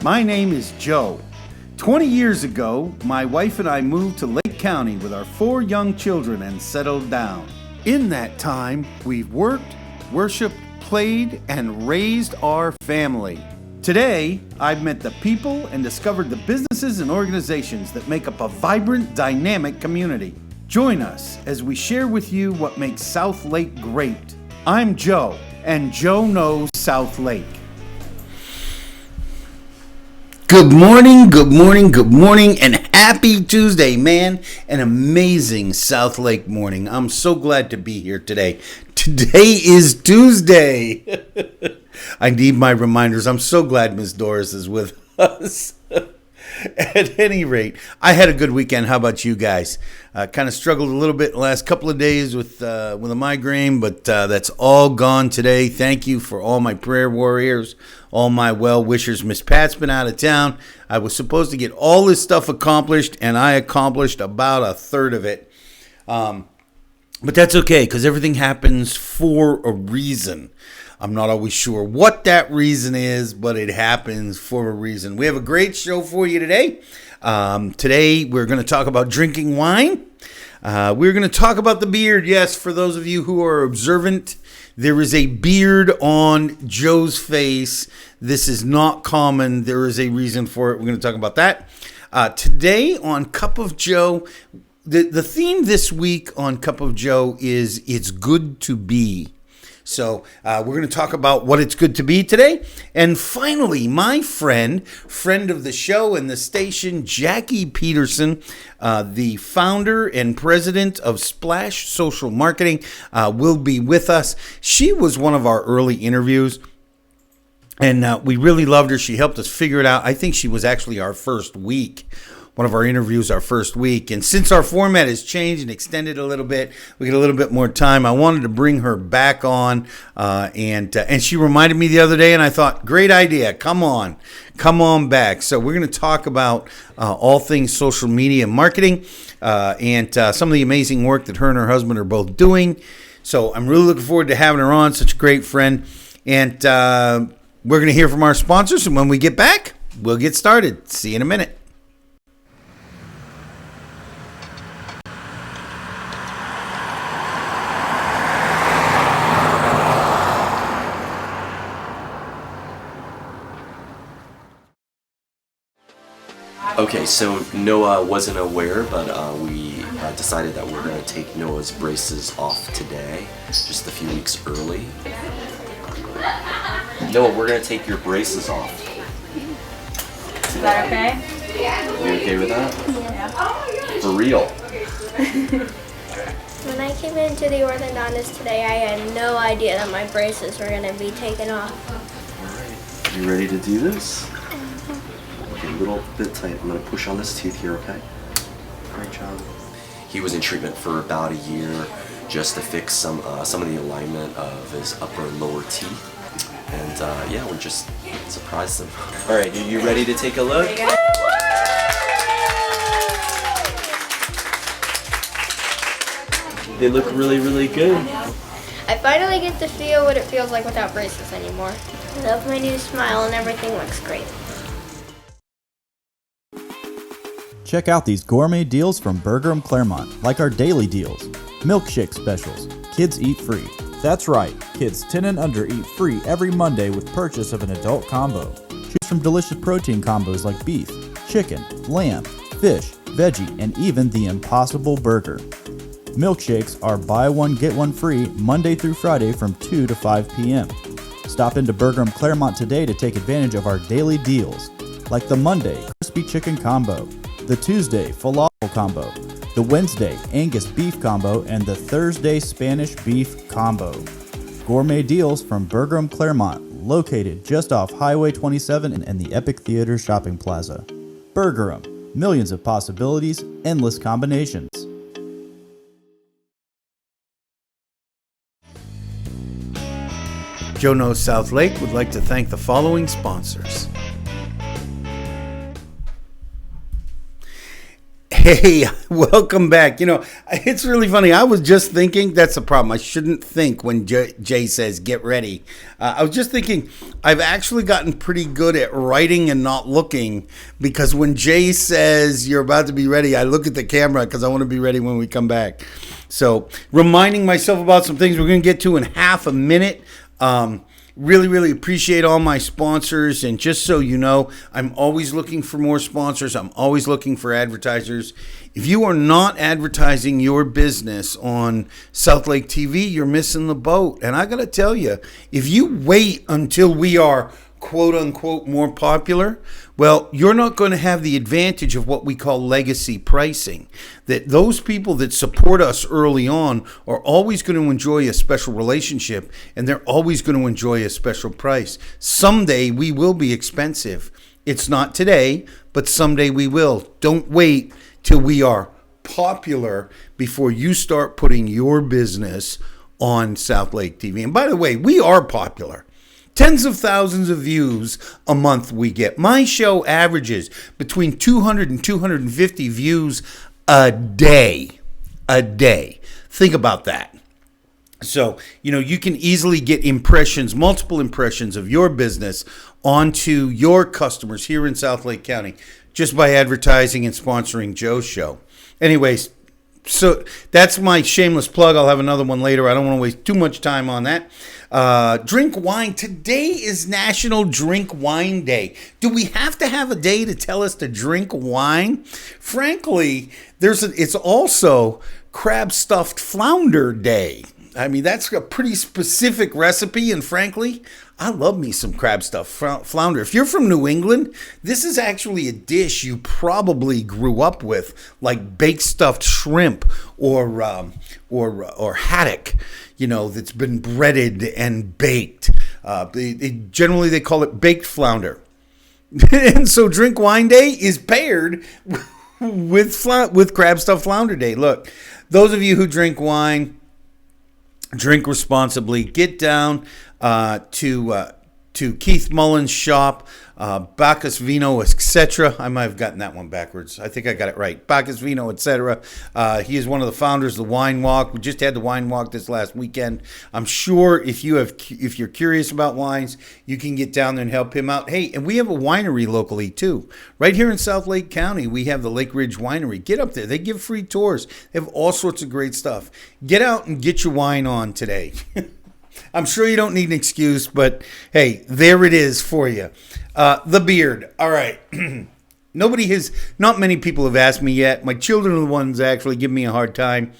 My name is Joe. 20 years ago, my wife and I moved to Lake County with our 4 young children and settled down. In that time, we've worked, worshiped, played, and raised our family. Today, I've met the people and discovered the businesses and organizations that make up a vibrant, dynamic community. Join us as we share with you what makes South Lake great. I'm Joe, and Joe knows South Lake. Good morning, and happy Tuesday, man. An amazing South Lake morning. I'm so glad to be here today. Today is Tuesday. I need my reminders. I'm so glad Miss Doris is with us. At any rate, I had a good weekend. How about you guys? Kind of struggled a little bit the last couple of days with a migraine, but that's all gone today. Thank you for all my prayer warriors, all my well-wishers. Miss Pat's been out of town. I was supposed to get all this stuff accomplished, and I accomplished about a third of it. But that's okay, because everything happens for a reason. I'm not always sure what that reason is, but it happens for a reason. We have a great show for you today. Today, we're going to talk about drinking wine. We're going to talk about the beard. Yes, for those of you who are observant, there is a beard on Joe's face. This is not common. There is a reason for it. We're going to talk about that. Today on Cup of Joe, the theme this week on Cup of Joe is It's Good to Be. So we're going to talk about what it's good to be today. And finally, my friend of the show and the station, Jacquie Peterson, the founder and president of Splash Social Marketing, will be with us. She was one of our early interviews, and we really loved her. She helped us figure it out. I think she was actually our first week. One of our interviews our first week. And since our format has changed and extended a little bit, we get a little bit more time. I wanted to bring her back on. And she reminded me the other day, and I thought, great idea. Come on back. So we're going to talk about all things social media and marketing and some of the amazing work that her and her husband are both doing. So I'm really looking forward to having her on. Such a great friend. And we're going to hear from our sponsors. And when we get back, we'll get started. See you in a minute. Okay, so Noah wasn't aware, but we decided that we're going to take Noah's braces off today, just a few weeks early. Noah, we're going to take your braces off. Is that okay? You okay with that? Yeah. For real? When I came into the orthodontist today, I had no idea that my braces were going to be taken off. Alright, you ready to do this? A little bit tight. I'm going to push on this tooth here, okay? Great job. He was in treatment for about a year just to fix some of the alignment of his upper and lower teeth. And yeah, we just surprised him. All right, are you ready to take a look? They look really, really good. I finally get to feel what it feels like without braces anymore. I love my new smile and everything looks great. Check out these gourmet deals from Bergeron Claremont, like our daily deals. Milkshake specials. Kids eat free. That's right, kids 10 and under eat free every Monday with purchase of an adult combo. Choose from delicious protein combos like beef, chicken, lamb, fish, veggie, and even the Impossible Burger. Milkshakes are buy one get one free Monday through Friday from 2 to 5 p.m. Stop into Bergeron Claremont today to take advantage of our daily deals, like the Monday crispy chicken combo, the Tuesday falafel combo, the Wednesday Angus beef combo, and the Thursday Spanish beef combo. Gourmet deals from Bergeron Claremont, located just off Highway 27 and the Epic Theater Shopping Plaza. Bergeron, millions of possibilities, endless combinations. Joe Knows South Lake would like to thank the following sponsors. Hey, welcome back. It's really funny. I was just thinking, that's the problem. I shouldn't think when Jay says get ready. I was just thinking, I've actually gotten pretty good at writing and not looking, because when Jay says you're about to be ready, I look at the camera because I want to be ready when we come back. So reminding myself about some things we're going to get to in half a minute. Really, really appreciate all my sponsors. And just so you know, I'm always looking for more sponsors. I'm always looking for advertisers. If you are not advertising your business on South Lake TV, you're missing the boat. And I got to tell you, if you wait until we are quote unquote more popular, well, you're not going to have the advantage of what we call legacy pricing. That those people that support us early on are always going to enjoy a special relationship, and they're always going to enjoy a special price. Someday we will be expensive. It's not today, but someday we will. Don't wait till we are popular before you start putting your business on South Lake TV. And by the way, we are popular. Tens of thousands of views a month we get. My show averages between 200 and 250 views a day. A day. Think about that. So, you can easily get impressions, multiple impressions of your business onto your customers here in South Lake County just by advertising and sponsoring Joe's show. Anyways, so that's my shameless plug. I'll have another one later. I don't want to waste too much time on that. Drink wine. Today is National Drink Wine Day. Do we have to have a day to tell us to drink wine? Frankly, it's also Crab Stuffed Flounder Day. I mean, that's a pretty specific recipe, and frankly, I love me some crab stuffed flounder. If you're from New England, this is actually a dish you probably grew up with, like baked stuffed shrimp or haddock, that's been breaded and baked. Generally, they call it baked flounder. And so Drink Wine Day is paired with Crab Stuffed Flounder Day. Look, those of you who drink wine, drink responsibly. Get down to Keith Mullen's shop, Bacchus Vino, etc. I might have gotten that one backwards. I think I got it right. Bacchus Vino, etc. He is one of the founders of the Wine Walk. We just had the Wine Walk this last weekend. I'm sure if you're curious about wines, you can get down there and help him out. Hey, and we have a winery locally too. Right here in South Lake County, we have the Lake Ridge Winery. Get up there. They give free tours. They have all sorts of great stuff. Get out and get your wine on today. I'm sure you don't need an excuse, but hey, there it is for you. The beard. All right. Not many people have asked me yet. My children are the ones that actually give me a hard time.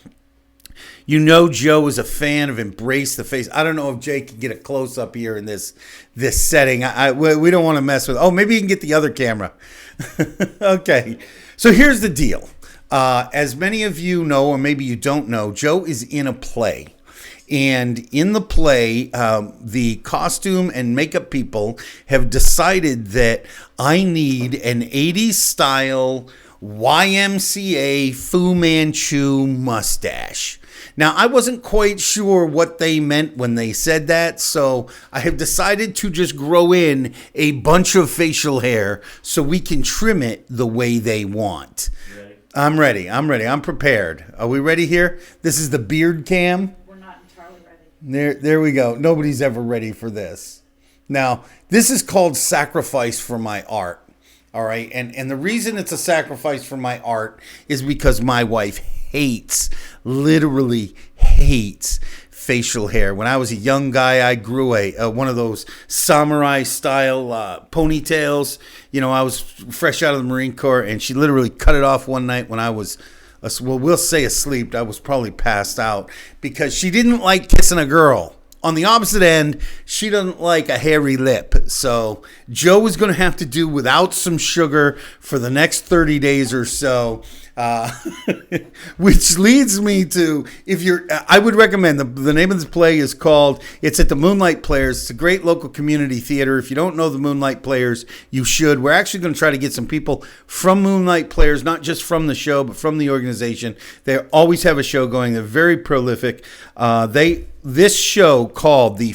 Joe is a fan of Embrace the Face. I don't know if Jay can get a close up here in this setting. We don't want to mess with. Oh, maybe you can get the other camera. Okay. So here's the deal. As many of you know, or maybe you don't know, Joe is in a play. And in the play, the costume and makeup people have decided that I need an 80s style YMCA Fu Manchu mustache. Now, I wasn't quite sure what they meant when they said that, so I have decided to just grow in a bunch of facial hair so we can trim it the way they want. Ready? I'm ready. I'm prepared. Are we ready here? This is the beard cam. There we go. Nobody's ever ready for this. Now, this is called Sacrifice for My Art. All right. And the reason it's a sacrifice for my art is because my wife literally hates facial hair. When I was a young guy, I grew one of those samurai style ponytails. I was fresh out of the Marine Corps, and she literally cut it off one night when I was we'll say asleep. I was probably passed out because she didn't like kissing a girl. On the opposite end, she doesn't like a hairy lip. So Joe is going to have to do without some sugar for the next 30 days or so. Which leads me to, I would recommend, the name of this play is called, it's at the Moonlight Players. It's a great local community theater. If you don't know the Moonlight Players, you should. We're actually going to try to get some people from Moonlight Players, not just from the show, but from the organization. They always have a show going. They're very prolific. This show called the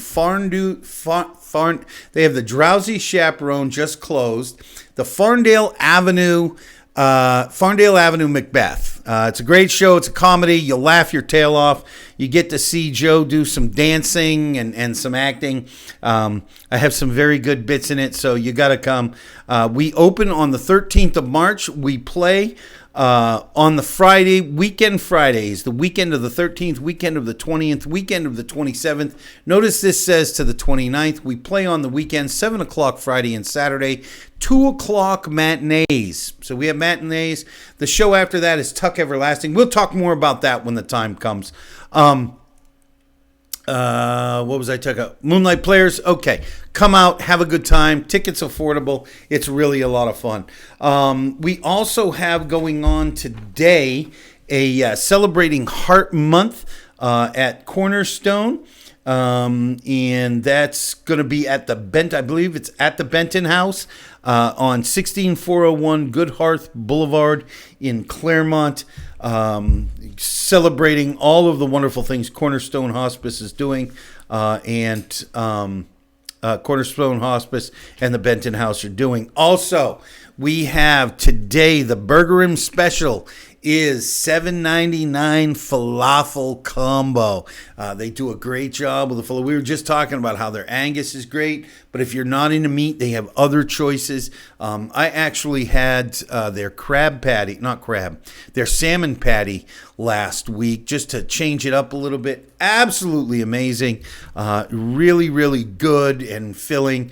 they have the Drowsy Chaperone just closed. The Farndale Avenue Farndale Avenue, Macbeth. It's a great show. It's a comedy. You'll laugh your tail off. You get to see Joe do some dancing and some acting. I have some very good bits in it, so you got to come. We open on the 13th of March. We play on the Friday, weekend Fridays, the weekend of the 13th, weekend of the 20th, weekend of the 27th. Notice this says to the 29th. We play on the weekend, 7 o'clock Friday and Saturday, 2 o'clock matinees. So we have matinees. The show after that is Tuck Everlasting. We'll talk more about that when the time comes. What was I talking about? Moonlight Players. Okay. Come out, have a good time. Tickets affordable. It's really a lot of fun. We also have going on today a Celebrating Heart Month at Cornerstone. And that's going to be at the I believe it's at the Benton House on 16401 Goodhearth Boulevard in Claremont. Celebrating all of the wonderful things Cornerstone Hospice is doing, and Cornerstone Hospice and the Benton House are doing. Also, we have today the Burger Special is $7.99 falafel combo. They do a great job with the falafel. We were just talking about how their Angus is great, but if you're not into meat, they have other choices. I actually had their their salmon patty last week just to change it up a little bit. Absolutely amazing. Really, really good and filling.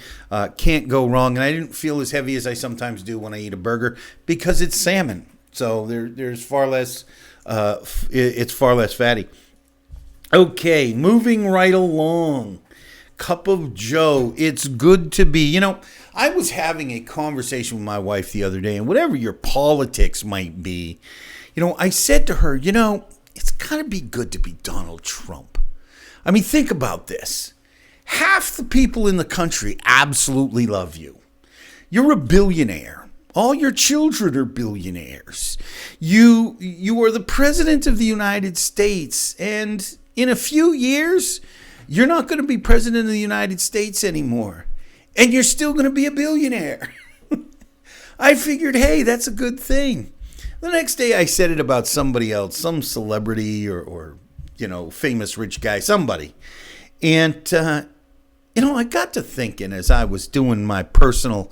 Can't go wrong. And I didn't feel as heavy as I sometimes do when I eat a burger because it's salmon. So there's far less, it's far less fatty. Okay, moving right along. Cup of Joe, it's good to be. I was having a conversation with my wife the other day, and whatever your politics might be, I said to her, it's got to be good to be Donald Trump. I mean, think about this. Half the people in the country absolutely love you. You're a billionaire. All your children are billionaires. You are the president of the United States, and in a few years, you're not going to be president of the United States anymore, and you're still going to be a billionaire. I figured, hey, that's a good thing. The next day, I said it about somebody else, some celebrity or famous rich guy, somebody, and I got to thinking as I was doing my personal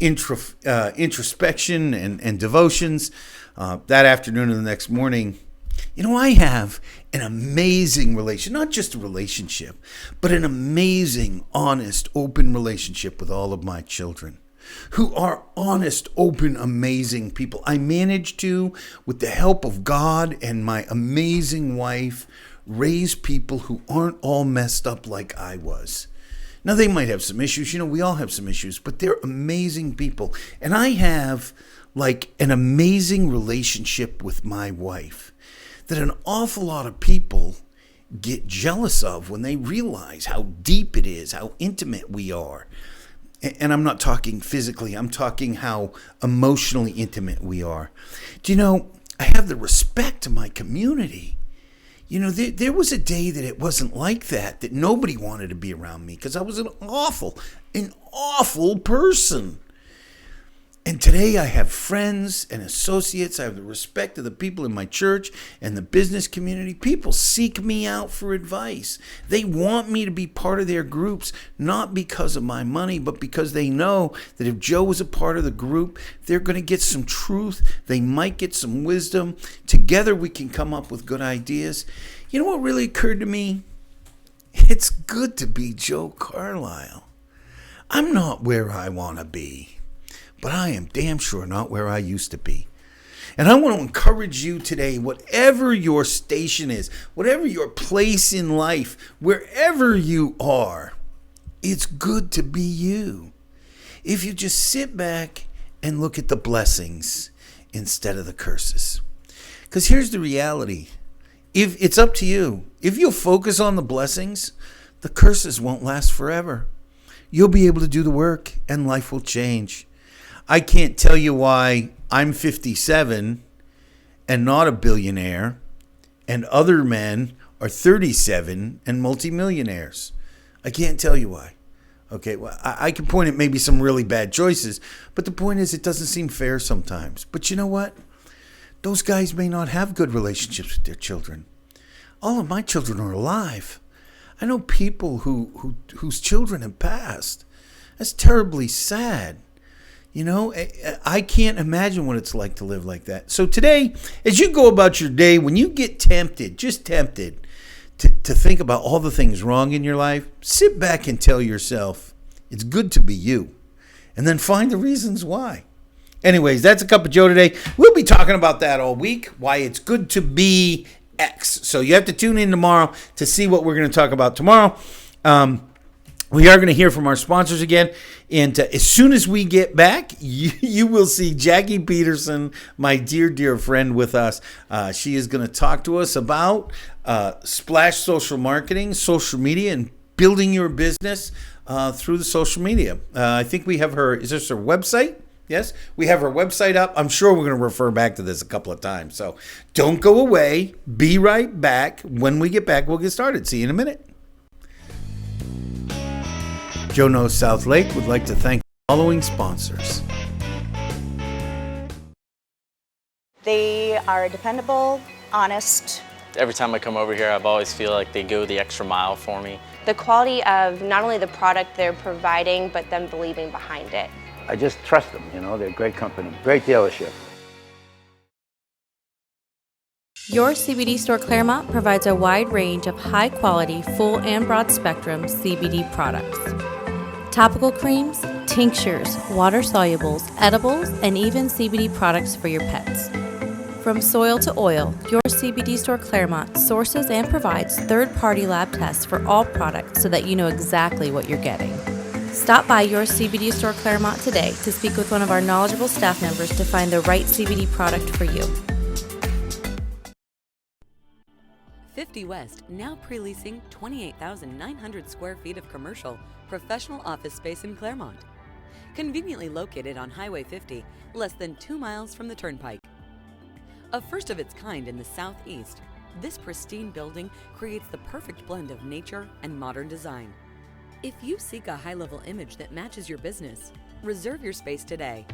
introspection and devotions that afternoon and the next morning. I have an amazing not just a relationship, but an amazing, honest, open relationship with all of my children, who are honest, open, amazing people. I managed to, with the help of God and my amazing wife, raise people who aren't all messed up like I was. Now, they might have some issues. We all have some issues, but they're amazing people. And I have an amazing relationship with my wife that an awful lot of people get jealous of when they realize how deep it is, how intimate we are. And I'm not talking physically. I'm talking how emotionally intimate we are. I have the respect to my community. There was a day that it wasn't like that nobody wanted to be around me because I was an awful person. And today I have friends and associates. I have the respect of the people in my church and the business community. People seek me out for advice. They want me to be part of their groups, not because of my money, but because they know that if Joe was a part of the group, they're going to get some truth. They might get some wisdom. Together we can come up with good ideas. You know what really occurred to me? It's good to be Joe Carlisle. I'm not where I want to be, but I am damn sure not where I used to be. And I want to encourage you today, whatever your station is, whatever your place in life, wherever you are, it's good to be you. If you just sit back and look at the blessings instead of the curses. Because here's the reality. If it's up to you. If you'll focus on the blessings, the curses won't last forever. You'll be able to do the work and life will change. I can't tell you why I'm 57 and not a billionaire and other men are 37 and multimillionaires. I can't tell you why. Okay, well, I can point at maybe some really bad choices, but the point is it doesn't seem fair sometimes. But you know what? Those guys may not have good relationships with their children. All of my children are alive. I know people whose children have passed. That's terribly sad. You know, I can't imagine what it's like to live like that. So today, as you go about your day, when you get tempted, just tempted, to think about all the things wrong in your life, sit back and tell yourself, it's good to be you. And then find the reasons why. Anyways, that's a cup of Joe today. We'll be talking about that all week, why it's good to be X. So you have to tune in tomorrow to see what we're going to talk about tomorrow. We are going to hear from our sponsors again. And as soon as we get back, you will see Jacquie Peterson, my dear, dear friend, with us. She is going to talk to us about Splash Social Marketing, social media, and building your business through the social media. I think we have her, is this her website? Yes, we have her website up. I'm sure we're going to refer back to this a couple of times. So don't go away. Be right back. When we get back, we'll get started. See you in a minute. Joe Knows South Lake would like to thank the following sponsors. They are dependable, honest. Every time I come over here, I've always feel like they go the extra mile for me. The quality of not only the product they're providing, but them believing behind it. I just trust them, you know, they're a great company, great dealership. Your CBD store Claremont provides a wide range of high-quality, full and broad-spectrum CBD products. Topical creams, tinctures, water solubles, edibles, and even CBD products for your pets. From soil to oil, your CBD store Claremont sources and provides third-party lab tests for all products so that you know exactly what you're getting. Stop by your CBD store Claremont today to speak with one of our knowledgeable staff members to find the right CBD product for you. 50 West now pre-leasing 28,900 square feet of commercial, professional office space in Claremont. Conveniently located on Highway 50, less than 2 miles from the Turnpike. A first of its kind in the Southeast, this pristine building creates the perfect blend of nature and modern design. If you seek a high-level image that matches your business, reserve your space today.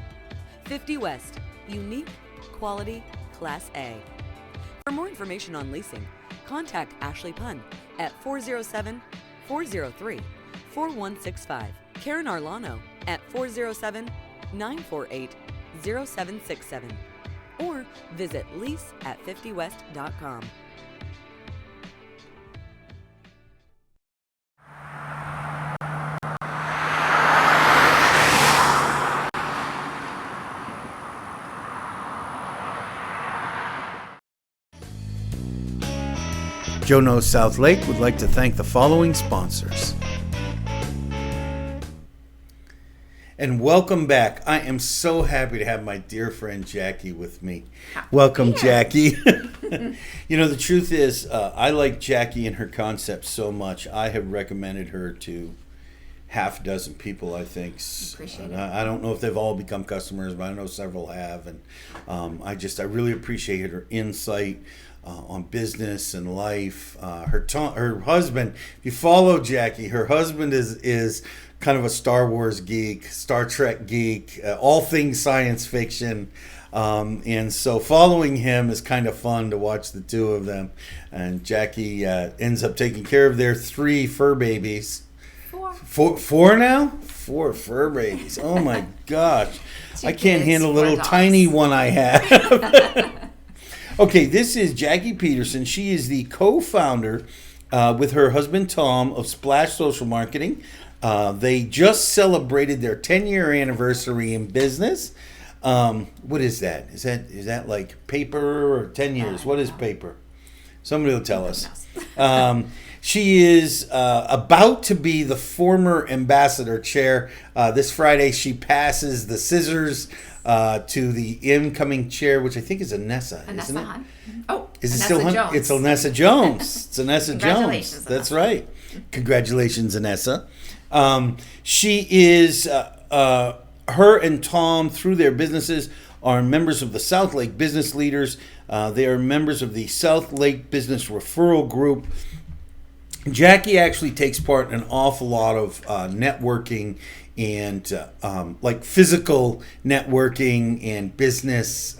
50 West, unique, quality, Class A. For more information on leasing, contact Ashley Punn at 407-403-4165, Karen Arlano at 407-948-0767, or visit lease@50west.com. Joe Knows South Lake would like to thank the following sponsors. And welcome back. I am so happy to have my dear friend Jacquie with me. Welcome, Jacquie. You know, the truth is, I like Jacquie and her concept so much. I have recommended her to half a dozen people, I think. Appreciate it. I don't know if they've all become customers, but I know several have. And I really appreciate her insight on business and life. Her husband, if you follow Jacquie, her husband is kind of a Star Wars geek, Star Trek geek, all things science fiction. And so following him is kind of fun to watch the two of them. And Jacquie ends up taking care of their 3 fur babies. Four now? 4 fur babies. Oh my gosh. I can't handle a little tiny one I have. Okay, this is Jacquie Peterson. She is the co-founder with her husband Tom of Splash Social Marketing. They just celebrated their 10-year anniversary in business. What is that? Is that like paper or 10 years? What is paper? Somebody will tell us. She is about to be the former ambassador chair. This Friday, she passes the scissors to the incoming chair, which I think is Anessa, isn't it? Hunt. Oh, is it still Hunt? It's Anessa Jones. It's Anessa Jones. That's right. Congratulations, Anessa. She is, her and Tom, through their businesses, are members of the South Lake Business Leaders. They are members of the South Lake Business Referral Group. Jacquie actually takes part in an awful lot of networking and like physical networking and business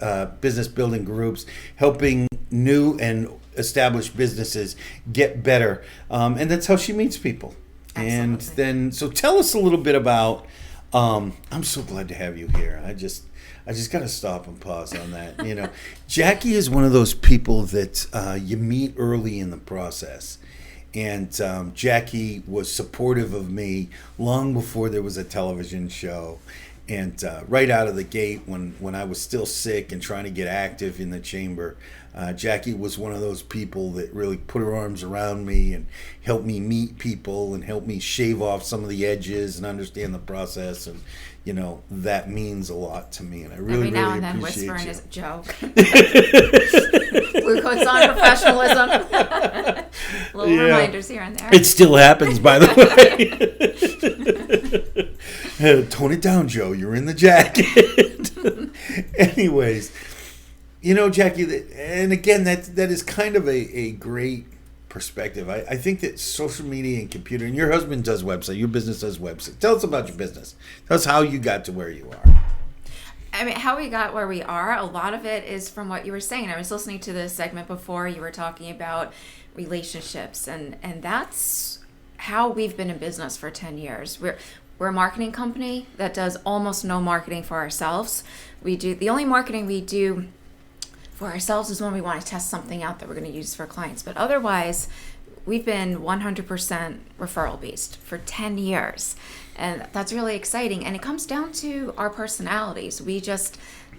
building groups, helping new and established businesses get better, and that's how she meets people. Absolutely. And then, so tell us a little bit about. I'm so glad to have you here. I just got to stop and pause on that. You know, Jacquie is one of those people that you meet early in the process. And Jacquie was supportive of me long before there was a television show. And right out of the gate, when I was still sick and trying to get active in the chamber, Jacquie was one of those people that really put her arms around me and helped me meet people and helped me shave off some of the edges and understand the process. And, you know, that means a lot to me. And I really, every now really and then appreciate whispering you. is a joke. Glucose on professionalism. Little reminders here and there. It still happens, by the way. Tone it down, Joe. You're in the jacket. Anyways, you know, Jacquie, and again, that is kind of a great perspective. I think that social media and computer, and your husband does website, your business does website. Tell us about your business. Tell us how you got to where you are. I mean, how we got where we are, a lot of it is from what you were saying. I was listening to the segment before. You were talking about relationships, and that's how we've been in business for 10 years. We're a marketing company that does almost no marketing for ourselves. The only marketing we do for ourselves is when we want to test something out that we're going to use for clients. But otherwise, we've been 100% referral based for 10 years. And that's really exciting. And it comes down to our personalities.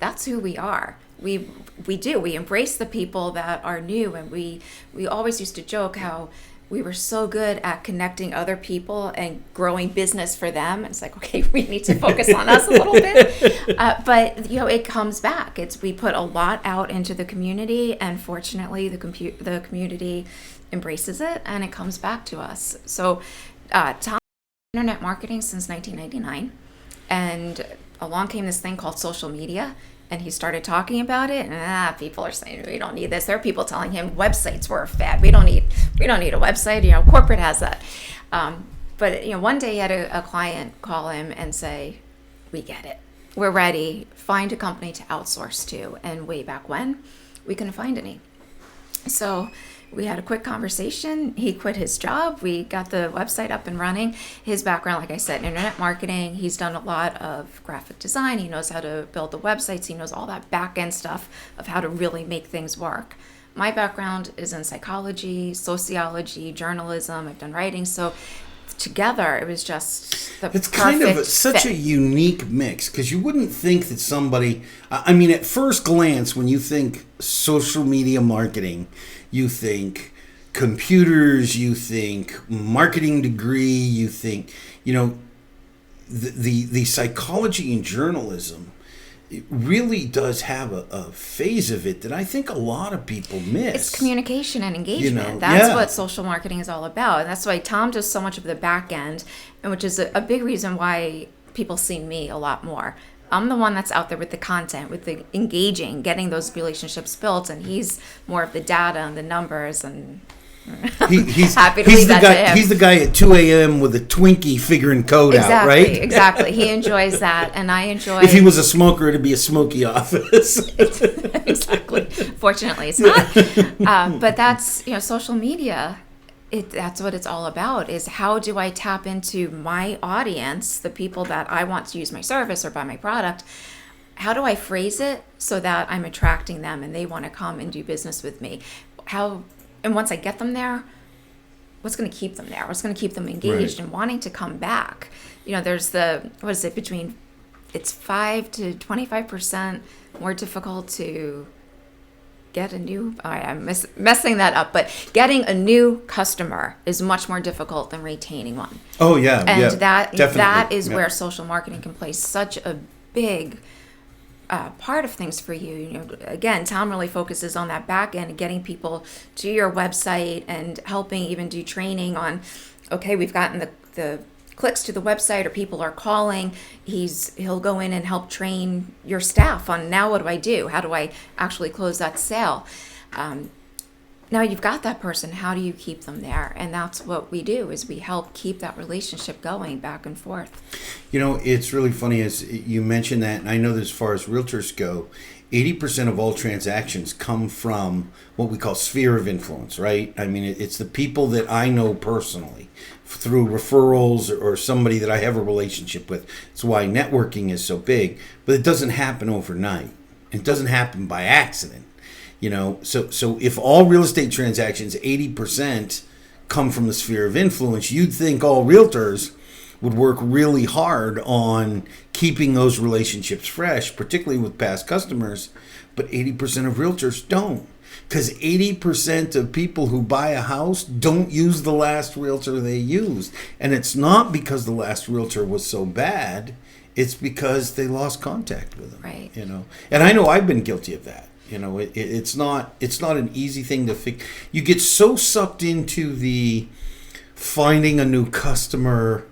That's who we are. We embrace the people that are new. And we always used to joke how we were so good at connecting other people and growing business for them. It's like, okay, we need to focus on us a little bit. But, you know, it comes back. We put a lot out into the community, and fortunately the community embraces it, and it comes back to us. So Tom, internet marketing since 1999, and along came this thing called social media. And he started talking about it, and people are saying we don't need this. There are people telling him websites were a fad. We don't need a website. You know, corporate has that. But you know, one day he had a client call him and say, "We get it. We're ready. Find a company to outsource to." And way back when, we couldn't find any. So we had a quick conversation. He quit his job. We got the website up and running. His background, like I said, internet marketing. He's done a lot of graphic design. He knows how to build the websites. He knows all that back end stuff of how to really make things work. My background is in psychology, sociology, journalism. I've done writing. So together, it was just the it's perfect kind of such fit. a unique mix, because you wouldn't think that somebody, I mean, at first glance, when you think social media marketing, you think computers, you think marketing degree, you think, you know, the psychology in journalism, it really does have a phase of it that I think a lot of people miss. It's communication and engagement. You know, That's what social marketing is all about. And that's why Tom does so much of the back end, and which is a big reason why people see me a lot more. I'm the one that's out there with the content, with the engaging, getting those relationships built, and he's more of the data and the numbers, and he's happy to leave that to him. He's the guy at 2 a.m. with a Twinkie figuring code out, right? Exactly. He enjoys that, and I enjoy. If he was a smoker, it'd be a smoky office. Exactly. Fortunately, it's not. But that's, you know, social media. That's what it's all about, is how do I tap into my audience, the people that I want to use my service or buy my product. How do I phrase it so that I'm attracting them and they want to come and do business with me? And once I get them there, what's going to keep them there? What's going to keep them engaged and wanting to come back? You know, there's it's 5 to 25% more difficult to get a new, I'm messing that up, but getting a new customer is much more difficult than retaining one. Oh yeah, and that definitely. is where social marketing can play such a big part of things for you. You know, again, Tom really focuses on that back end and getting people to your website and helping even do training on, okay, we've gotten the clicks to the website or people are calling. He'll go in and help train your staff on, now what do I do? How do I actually close that sale? now you've got that person. How do you keep them there? And that's what we do, is we help keep that relationship going back and forth. You know, it's really funny as you mentioned that, and I know that as far as realtors go, 80% of all transactions come from what we call sphere of influence, right? I mean, it's the people that I know personally through referrals or somebody that I have a relationship with. It's why networking is so big, but it doesn't happen overnight. It doesn't happen by accident. You know, so if all real estate transactions, 80% come from the sphere of influence, you'd think all realtors would work really hard on keeping those relationships fresh, particularly with past customers, but 80% of realtors don't. Because 80% of people who buy a house don't use the last realtor they used. And it's not because the last realtor was so bad, it's because they lost contact with them. Right. You know, and I know I've been guilty of that. You know, it's not an easy thing to fix. You get so sucked into the finding a new customer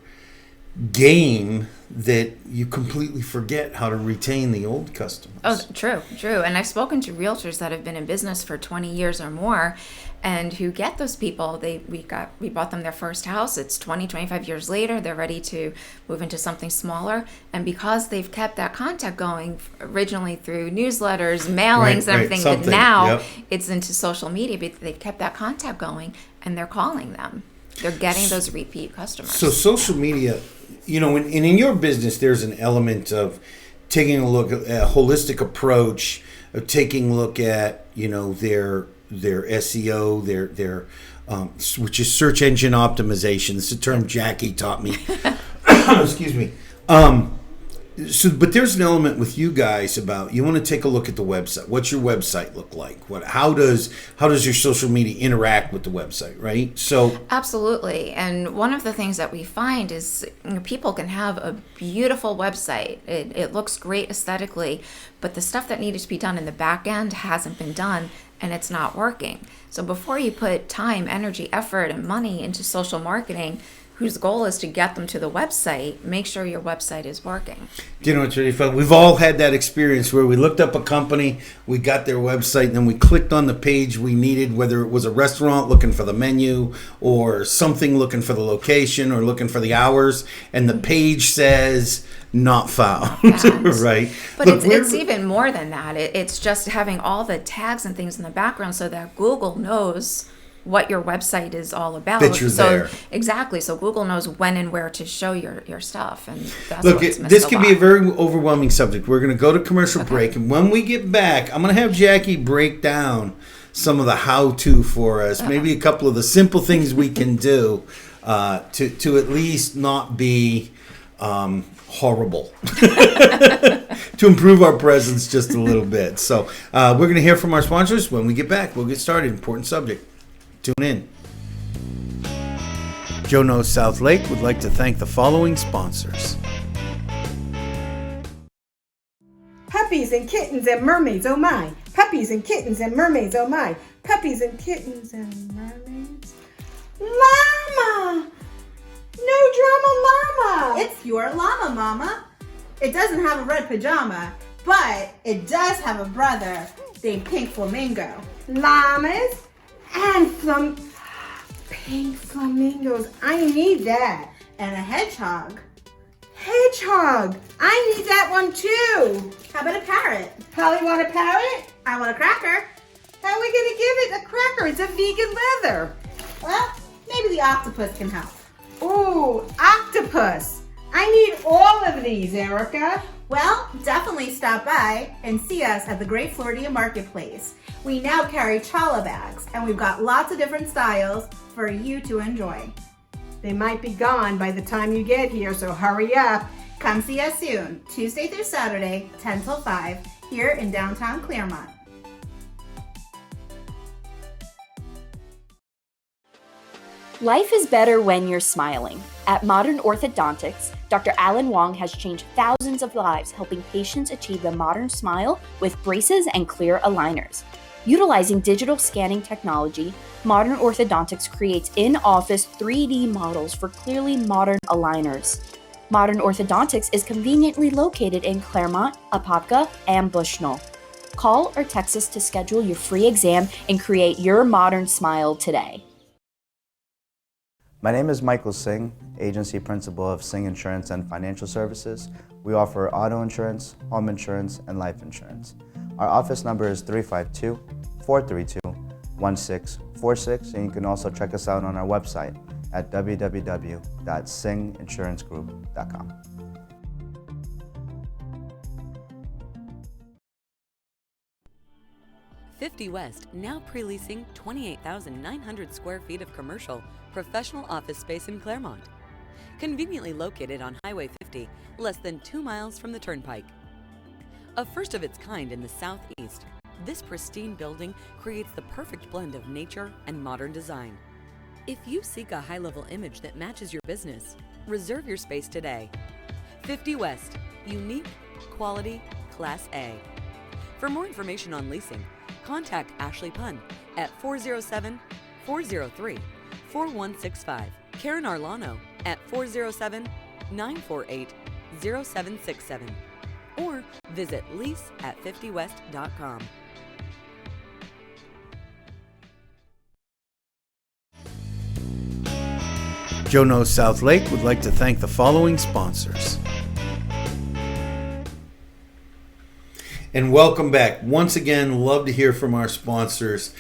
game that you completely forget how to retain the old customers. Oh, true. And I've spoken to realtors that have been in business for 20 years or more, and who get those people. We bought them their first house. It's 20, 25 years later. They're ready to move into something smaller. And because they've kept that contact going originally through newsletters, mailings, and everything, but now it's into social media, but they've kept that contact going, and they're calling them. They're getting those repeat customers. So social media, you know, and in your business, there's an element of taking a look at a holistic approach, of taking a look at, you know, their SEO, their which is search engine optimization. It's a term Jackie taught me. Excuse me. But there's an element with you guys about you want to take a look at the website. What's your website look like? How does your social media interact with the website, right? So absolutely. And one of the things that we find is, you know, people can have a beautiful website. It looks great aesthetically, but the stuff that needed to be done in the back end hasn't been done, and it's not working. So before you put time, energy, effort, and money into social marketing, whose goal is to get them to the website, make sure your website is working. Do you know what's really fun? We've all had that experience where we looked up a company, we got their website, and then we clicked on the page we needed, whether it was a restaurant looking for the menu or something looking for the location or looking for the hours, and the page says not found, right? But look, it's even more than that. It's just having all the tags and things in the background so that Google knows what your website is all about. That you're there. Exactly. So Google knows when and where to show your stuff. And that's look, this can be a very overwhelming subject. We're going to go to commercial break. And when we get back, I'm going to have Jackie break down some of the how-to for us. Maybe a couple of the simple things we can do to at least not be horrible. To improve our presence just a little bit. So we're going to hear from our sponsors. When we get back, we'll get started. Important subject. Tune in. Joe Knows South Lake would like to thank the following sponsors. Puppies and kittens and mermaids, oh my. Puppies and kittens and mermaids, oh my. Puppies and kittens and mermaids. Llama! No drama llama! It's your llama, mama. It doesn't have a red pajama, but it does have a brother named Pink Flamingo. Llamas and pink flamingos. I need that. And a hedgehog. Hedgehog. I need that one too. How about a parrot? Polly want a parrot? I want a cracker. How are we gonna give it a cracker? It's a vegan leather. Well, maybe the octopus can help. Ooh, octopus. I need all of these, Erica. Well, definitely stop by and see us at the Great Floridian Marketplace. We now carry challah bags, and we've got lots of different styles for you to enjoy. They might be gone by the time you get here, so hurry up. Come see us soon, Tuesday through Saturday, 10 till 5, here in downtown Claremont. Life is better when you're smiling. At Modern Orthodontics, Dr. Alan Wong has changed thousands of lives, helping patients achieve the modern smile with braces and clear aligners. Utilizing digital scanning technology, Modern Orthodontics creates in-office 3D models for clearly modern aligners. Modern Orthodontics is conveniently located in Claremont, Apopka, and Bushnell. Call or text us to schedule your free exam and create your modern smile today. My name is Michael Singh, Agency Principal of Singh Insurance and Financial Services. We offer auto insurance, home insurance, and life insurance. Our office number is 352-432-1646, and you can also check us out on our website at www.singhinsurancegroup.com. "50 West" now pre-leasing 28,900 square feet of commercial, professional office space in Claremont. Conveniently located on Highway 50, less than 2 miles from the Turnpike. A first of its kind in the Southeast, this pristine building creates the perfect blend of nature and modern design. If you seek a high-level image that matches your business, reserve your space today. 50 West, unique, quality, Class A. For more information on leasing, contact Ashley Punn at 407-403-4165, Karen Arlano at 407-948-0767, or visit lease@50west.com. Joe Knows South Lake would like to thank the following sponsors. And welcome back. Once again, love to hear from our sponsors.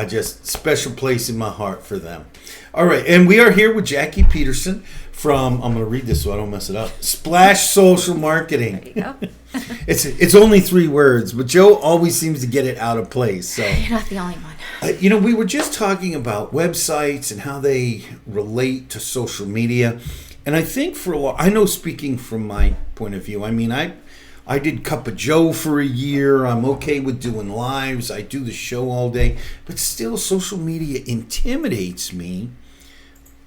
Just special place in my heart for them. All right, and we are here with Jacquie Peterson from, I'm going to read this so I don't mess it up, Splash Social Marketing. There you go. It's only 3 words, but Joe always seems to get it out of place. So You're not the only one. We were just talking about websites and how they relate to social media. And I think for a lot, I know speaking from my point of view, I mean, I did Cup of Joe for a year. I'm okay with doing lives. I do the show all day. But still, social media intimidates me.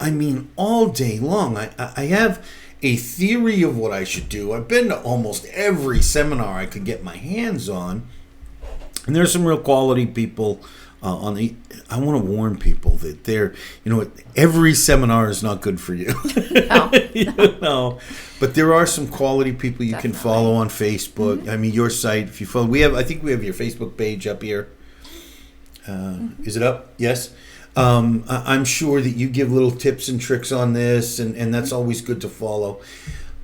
I mean, all day long. I have a theory of what I should do. I've been to almost every seminar I could get my hands on. And there's some real quality people on the... I want to warn people that every seminar is not good for you. No. But there are some quality people you can follow on Facebook. Mm-hmm. I mean, your site, if you follow... I think we have your Facebook page up here. Is it up? Yes. I'm sure that you give little tips and tricks on this, and that's always good to follow.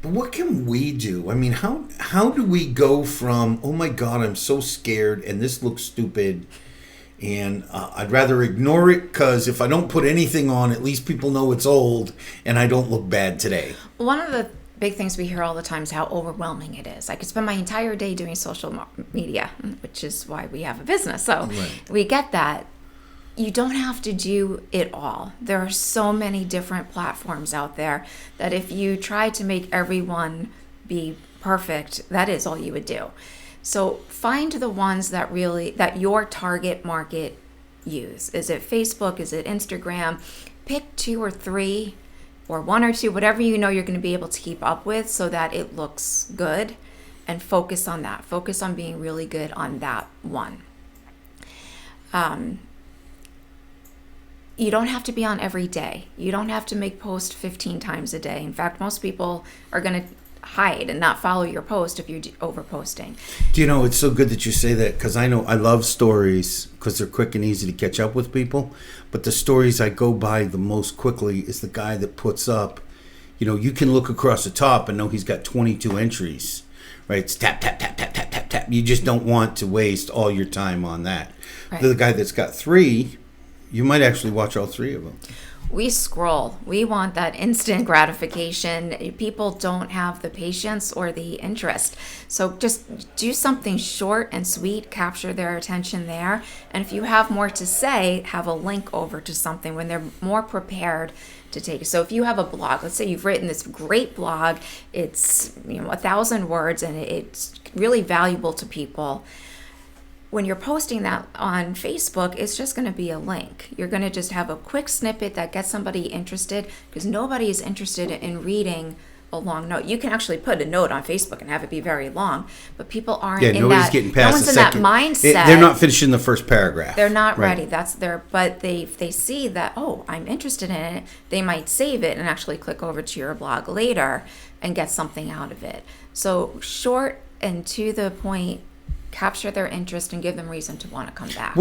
But what can we do? I mean, how do we go from, oh my God, I'm so scared, and this looks stupid, and I'd rather ignore it because if I don't put anything on, at least people know it's old, and I don't look bad today. One of the big things we hear all the time is how overwhelming it is. I could spend my entire day doing social media, which is why we have a business. So we get that. You don't have to do it all. There are so many different platforms out there that if you try to make everyone be perfect, that is all you would do. So find the ones that your target market use. Is it Facebook? Is it Instagram? Pick 2 or 3 or 1 or 2, whatever you know you're going to be able to keep up with so that it looks good, and focus on that. Focus on being really good on that one. You don't have to be on every day. You don't have to make posts 15 times a day. In fact, most people are going to hide and not follow your post if you're overposting. Do you know, it's so good that you say that, because I know I love stories because they're quick and easy to catch up with people. But the stories I go by the most quickly is the guy that puts up, you can look across the top and know he's got 22 entries, right? It's tap, tap, tap, tap, tap, tap, tap. You just don't want to waste all your time on that. Right. The guy that's got 3, you might actually watch all 3 of them. We scroll. We want that instant gratification. People don't have the patience or the interest. So just do something short and sweet, capture their attention there. And if you have more to say, have a link over to something when they're more prepared to take it. So if you have a blog, let's say you've written this great blog, it's 1,000 words and it's really valuable to people. When you're posting that on Facebook, it's just going to be a link. You're going to just have a quick snippet that gets somebody interested, because nobody is interested in reading a long note. You can actually put a note on Facebook and have it be very long, but people aren't in that. Getting past no one's in that mindset. They're not finishing the first paragraph. They're not ready. That's but they see that, oh, I'm interested in it. They might save it and actually click over to your blog later and get something out of it. So short and to the point capture their interest and give them reason to want to come back.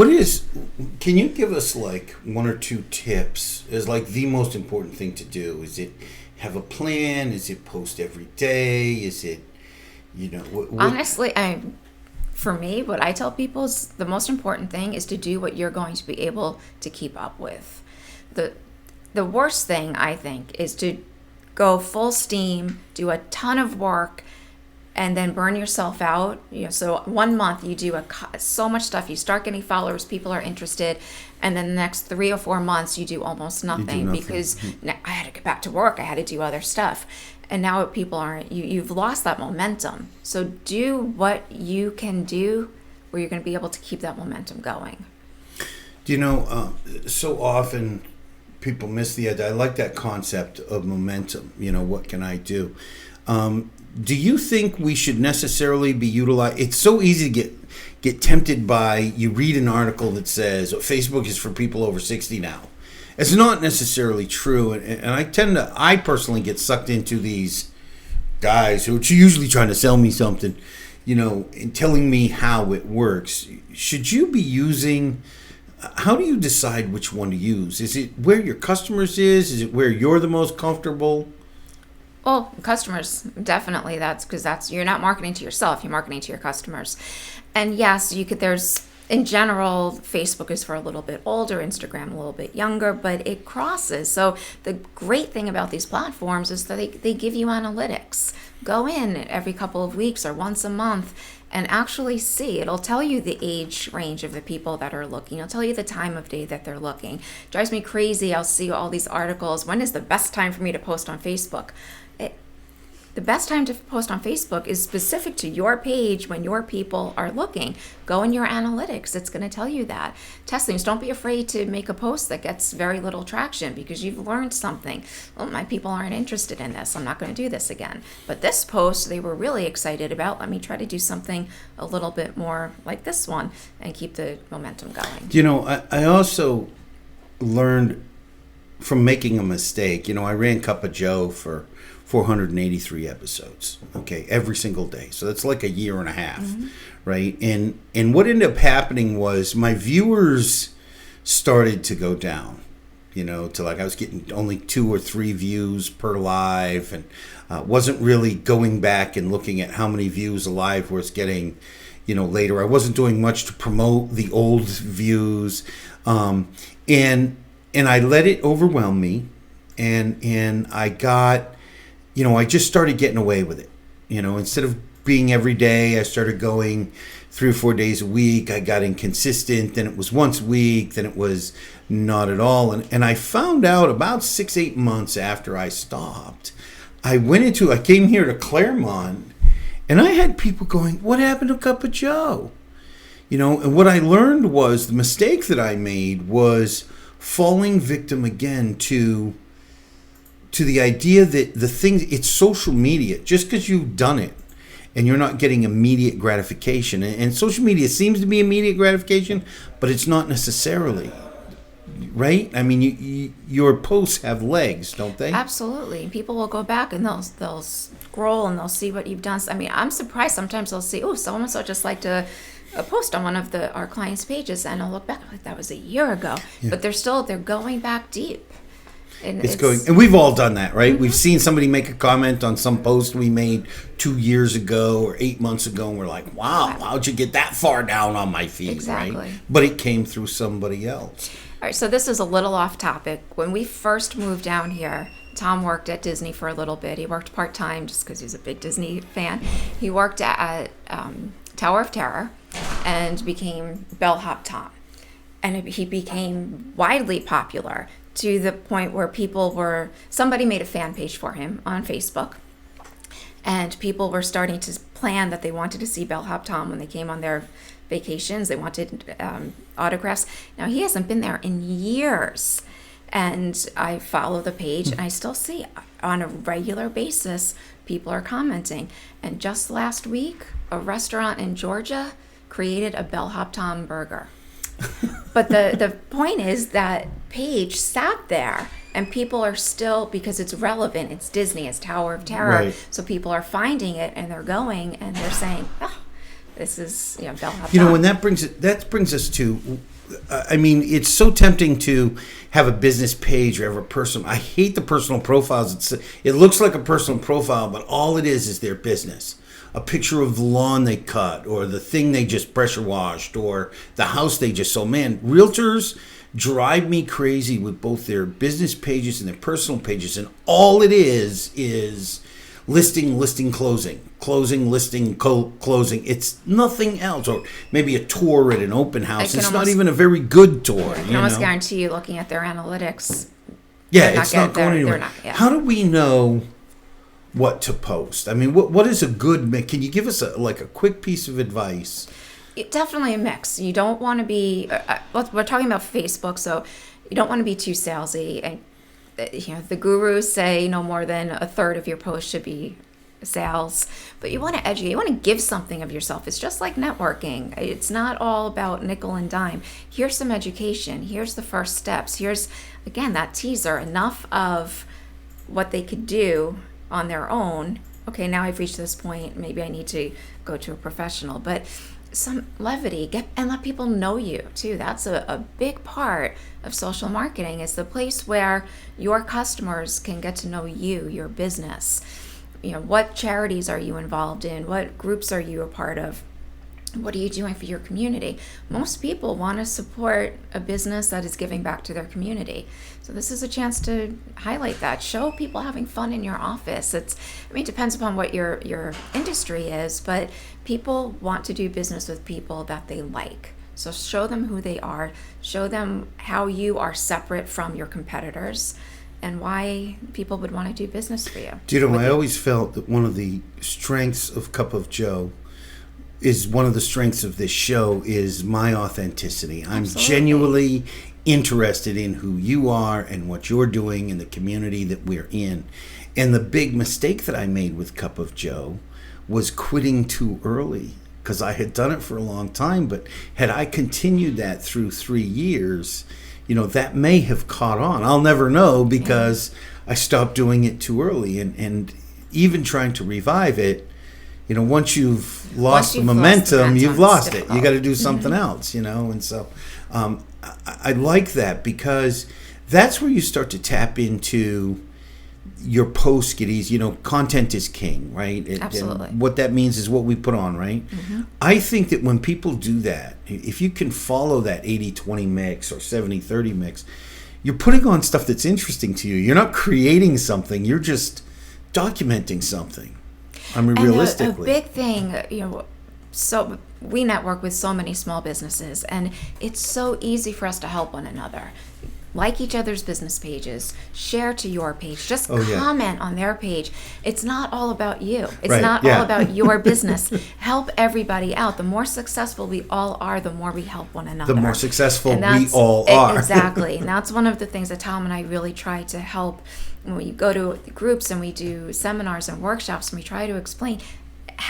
Can you give us like one or two tips as like the most important thing to do? Is it have a plan? Is it post every day? Is it, Honestly, for me, what I tell people is the most important thing is to do what you're going to be able to keep up with. The worst thing, I think, is to go full steam, do a ton of work, and then burn yourself out. So 1 month you do so much stuff, you start getting followers, people are interested, and then the next 3 or 4 months you do almost nothing, because I had to get back to work, I had to do other stuff, and now people aren't. You've lost that momentum. So do what you can do where you're going to be able to keep that momentum going. So often people miss the idea. I like that concept of momentum. What can I do? Do you think we should necessarily be utilized? It's so easy to get tempted by, you read an article that says Facebook is for people over 60 now. It's not necessarily true, and I personally get sucked into these guys who are usually trying to sell me something, and telling me how it works. Should you be using? How do you decide which one to use? Is it where your customers is? Is it where you're the most comfortable? Well, customers, definitely. That's because you're not marketing to yourself, you're marketing to your customers. And yes, in general, Facebook is for a little bit older, Instagram a little bit younger, but it crosses. So the great thing about these platforms is that they give you analytics. Go in every couple of weeks or once a month and actually see. It'll tell you the age range of the people that are looking. It'll tell you the time of day that they're looking. It drives me crazy. I'll see all these articles. When is the best time for me to post on Facebook? The best time to post on Facebook is specific to your page when your people are looking. Go in your analytics. It's going to tell you that. Test things. Don't be afraid to make a post that gets very little traction because you've learned something. Well, my people aren't interested in this. I'm not going to do this again. But this post they were really excited about. Let me try to do something a little bit more like this one and keep the momentum going. I also learned from making a mistake. I ran Cup of Joe for 483 episodes, okay, every single day. So that's like a year and a half, right? And what ended up happening was my viewers started to go down, to like I was getting only 2 or 3 views per live, and wasn't really going back and looking at how many views a live was getting, later. I wasn't doing much to promote the old views, and I let it overwhelm me, and I got. I just started getting away with it. Instead of being every day, I started going 3 or 4 days a week. I got inconsistent. Then it was once a week. Then it was not at all. And I found out about 6-8 months after I stopped, I came here to Claremont, and I had people going, "What happened to Cup of Joe?" And what I learned was the mistake that I made was falling victim again to the idea that it's social media. Just because you've done it and you're not getting immediate gratification, and social media seems to be immediate gratification, but it's not necessarily, right? I mean, your posts have legs, don't they? Absolutely. People will go back and they'll scroll and they'll see what you've done. I mean, I'm surprised sometimes they'll see, so-and-so just liked a post on one of our clients' pages, and I'll look back like that was a year ago. Yeah. But they're going back deep. And and we've all done that, right? We've seen somebody make a comment on some post we made 2 years ago or 8 months ago, and we're like, wow, how'd you get that far down on my feed, exactly. Right? But it came through somebody else. All right, so this is a little off topic. When we first moved down here, Tom worked at Disney for a little bit. He worked part-time just because he's a big Disney fan. He worked at Tower of Terror and became Bellhop Tom. And he became widely popular to the point where somebody made a fan page for him on Facebook, and people were starting to plan that they wanted to see Bellhop Tom when they came on their vacations. They wanted autographs. Now, he hasn't been there in years, and I follow the page, and I still see on a regular basis people are commenting. And just last week, a restaurant in Georgia created a Bellhop Tom burger. But the point is that page sat there, and people are still, because it's relevant, it's Disney, it's Tower of Terror, right. So people are finding it, and they're going, and they're saying, This is, they'll have You know, time. and that brings us to, I mean, it's so tempting to have a business page or have a personal. I hate the personal profiles. It looks like a personal profile, but all it is their business. A picture of the lawn they cut, or the thing they just pressure washed, or the house they just sold. Man, realtors drive me crazy with both their business pages and their personal pages, and all it is listing, closing, listing, closing. It's nothing else. Or maybe a tour at an open house. It's not even a very good tour. I can almost guarantee you, looking at their analytics. Yeah, it's not going anywhere. Yeah. How do we know what to post? I mean, what is a good mix? Can you give us a quick piece of advice? Definitely a mix. You don't want to be. We're talking about Facebook, so you don't want to be too salesy. And the gurus say no more than a third of your post should be sales, but you want to educate. You want to give something of yourself. It's just like networking. It's not all about nickel and dime. Here's some education. Here's the first steps. Here's, again, that teaser. Enough of what they could do on their own. Okay, now I've reached this point. Maybe I need to go to a professional. But some levity, and let people know you too. That's a big part of social marketing. It's the place where your customers can get to know you, your business. What charities are you involved in? What groups are you a part of? What are you doing for your community? Most people want to support a business that is giving back to their community. So this is a chance to highlight that. Show people having fun in your office. It depends upon what your industry is, but people want to do business with people that they like. So show them who they are. Show them how you are separate from your competitors and why people would want to do business for you. Do you know, I always felt that one of the strengths of Cup of Joe is one of the strengths of this show is my authenticity. I'm genuinely interested in who you are and what you're doing in the community that we're in. And the big mistake that I made with Cup of Joe was quitting too early, because I had done it for a long time. But had I continued that through 3 years, that may have caught on. I'll never know, because I stopped doing it too early. And even trying to revive it, once you've lost the momentum, you've lost it. You got to do something else, and so I like that, because that's where you start to tap into your posts get easy. Content is king, right? Absolutely. And what that means is what we put on, right? Mm-hmm. I think that when people do that, if you can follow that 80-20 mix or 70-30 mix, you're putting on stuff that's interesting to you. You're not creating something. You're just documenting something. Realistically. A big thing, so we network with so many small businesses, and it's so easy for us to help one another. Like each other's business pages, share to your page, just comment on their page. It's not all about you. It's all about your business. Help everybody out. The more successful we all are, the more we help one another. The more successful we all are. Exactly. And that's one of the things that Tom and I really try to help when we go to groups and we do seminars and workshops, and we try to explain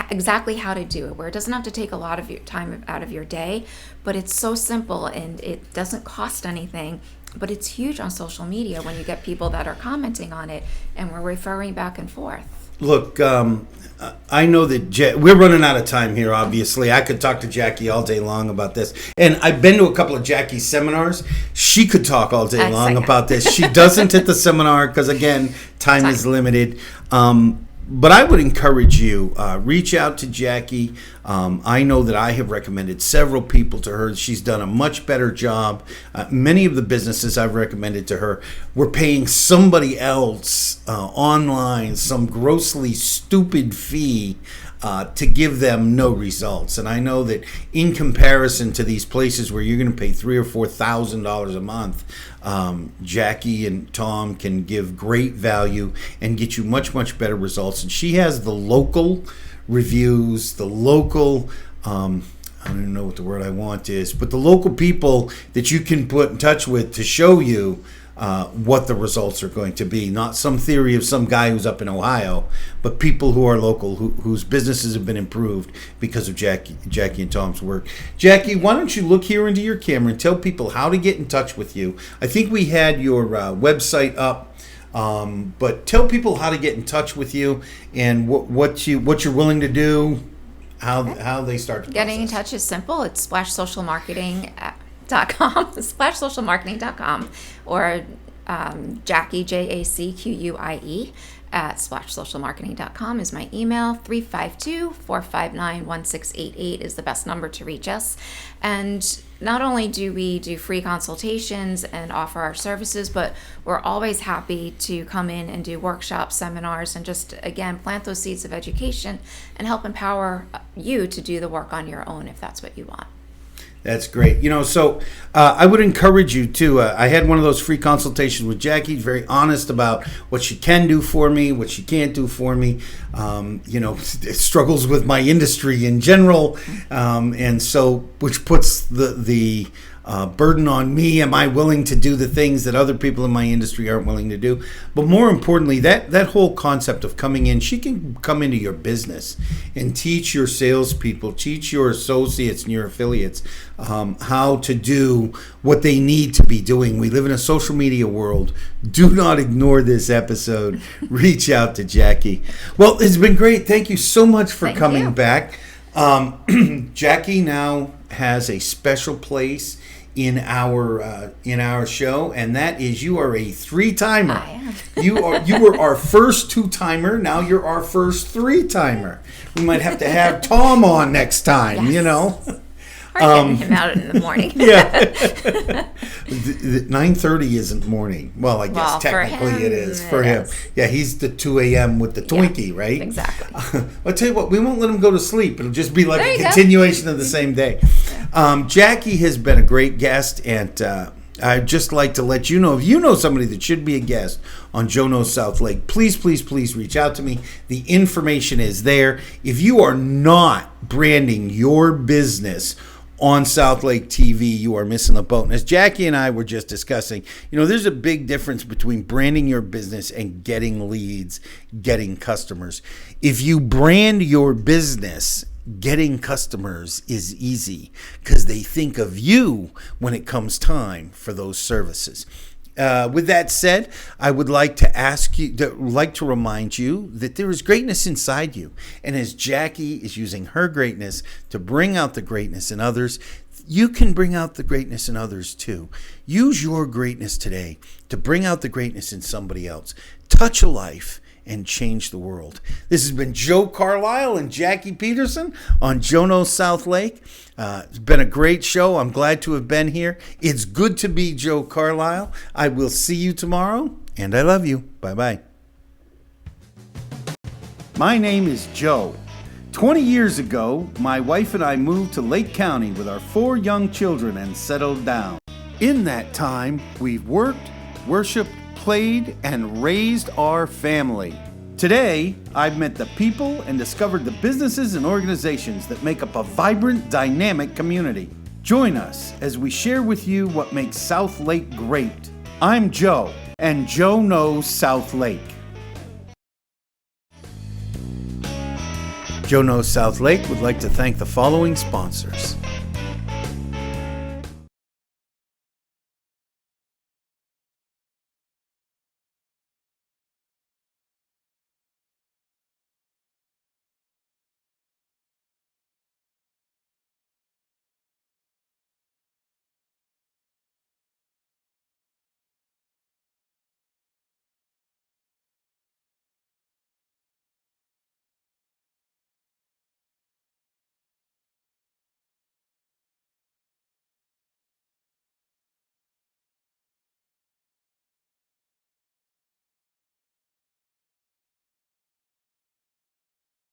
exactly how to do it, where it doesn't have to take a lot of your time out of your day, but it's so simple and it doesn't cost anything. But it's huge on social media when you get people that are commenting on it, and we're referring back and forth. Look, I know that we're running out of time here, obviously. I could talk to Jackie all day long about this. And I've been to a couple of Jackie's seminars. She could talk all day long about this. She doesn't at the seminar because, again, time is limited. But I would encourage you, reach out to Jackie. I know that I have recommended several people to her. She's done a much better job. Many of the businesses I've recommended to her were paying somebody else online some grossly stupid fee to give them no results. And I know that in comparison to these places where you're going to pay $3,000 or $4,000 a month, Jackie and Tom can give great value and get you much, much better results. And she has the local reviews, the local, I don't even know what the word I want is, but the local people that you can put in touch with to show you what the results are going to be. Not some theory of some guy who's up in Ohio, but people who are local, whose businesses have been improved because of Jackie and Tom's work. Jackie, why don't you look here into your camera and tell people how to get in touch with you? I think we had your website up, but tell people how to get in touch with you and what you're willing to do. how they start to Getting in touch is simple. It's splashsocialmarketing.com, splashsocialmarketing.com, or Jackie, Jacquie, at splashsocialmarketing.com is my email. 352-459-1688 is the best number to reach us. And not only do we do free consultations and offer our services, but we're always happy to come in and do workshops, seminars, and just, again, plant those seeds of education and help empower you to do the work on your own if that's what you want. That's great. So I would encourage you to, I had one of those free consultations with Jackie, very honest about what she can do for me, what she can't do for me, struggles with my industry in general. And so, which puts the burden on me. Am I willing to do the things that other people in my industry aren't willing to do? But more importantly, that whole concept of coming in, she can come into your business and teach your salespeople, teach your associates and your affiliates how to do what they need to be doing. We live in a social media world. Do not ignore this episode. Reach out to Jackie. Well, it's been great. Thank you so much for coming back. Jackie now has a special place in our show, and that is you are a 3-timer. I am. You were our first 2-timer. Now you're our first 3-timer. We might have to have Tom on next time. Yes. Or getting him out in the morning. Yeah. 9:30 isn't morning. Well, I guess technically it is for him. Yeah, he's the 2 a.m. with the Twinkie, right? Exactly. I'll tell you what, we won't let him go to sleep. It'll just be like a continuation of the same day. Jackie has been a great guest, and I'd just like to let you know, if you know somebody that should be a guest on Joe Knows South Lake, please, please, please reach out to me. The information is there. If you are not branding your business on South Lake TV, you are missing the boat. And as Jackie and I were just discussing, there's a big difference between branding your business and getting leads, getting customers. If you brand your business, getting customers is easy because they think of you when it comes time for those services. With that said, I would like to remind you that there is greatness inside you. And as Jackie is using her greatness to bring out the greatness in others, you can bring out the greatness in others too. Use your greatness today to bring out the greatness in somebody else. Touch a life and change the world. This has been Joe Carlisle and Jacquie Peterson on Joe Knows South Lake. It's been a great show. I'm glad to have been here. It's good to be Joe Carlisle. I will see you tomorrow, and I love you. Bye-bye. My name is Joe. 20 years ago, my wife and I moved to Lake County with our 4 young children and settled down. In that time, we've worked, worshiped, played, and raised our family. Today, I've met the people and discovered the businesses and organizations that make up a vibrant, dynamic community. Join us as we share with you what makes South Lake great. I'm Joe, and Joe Knows South Lake. Joe Knows South Lake would like to thank the following sponsors.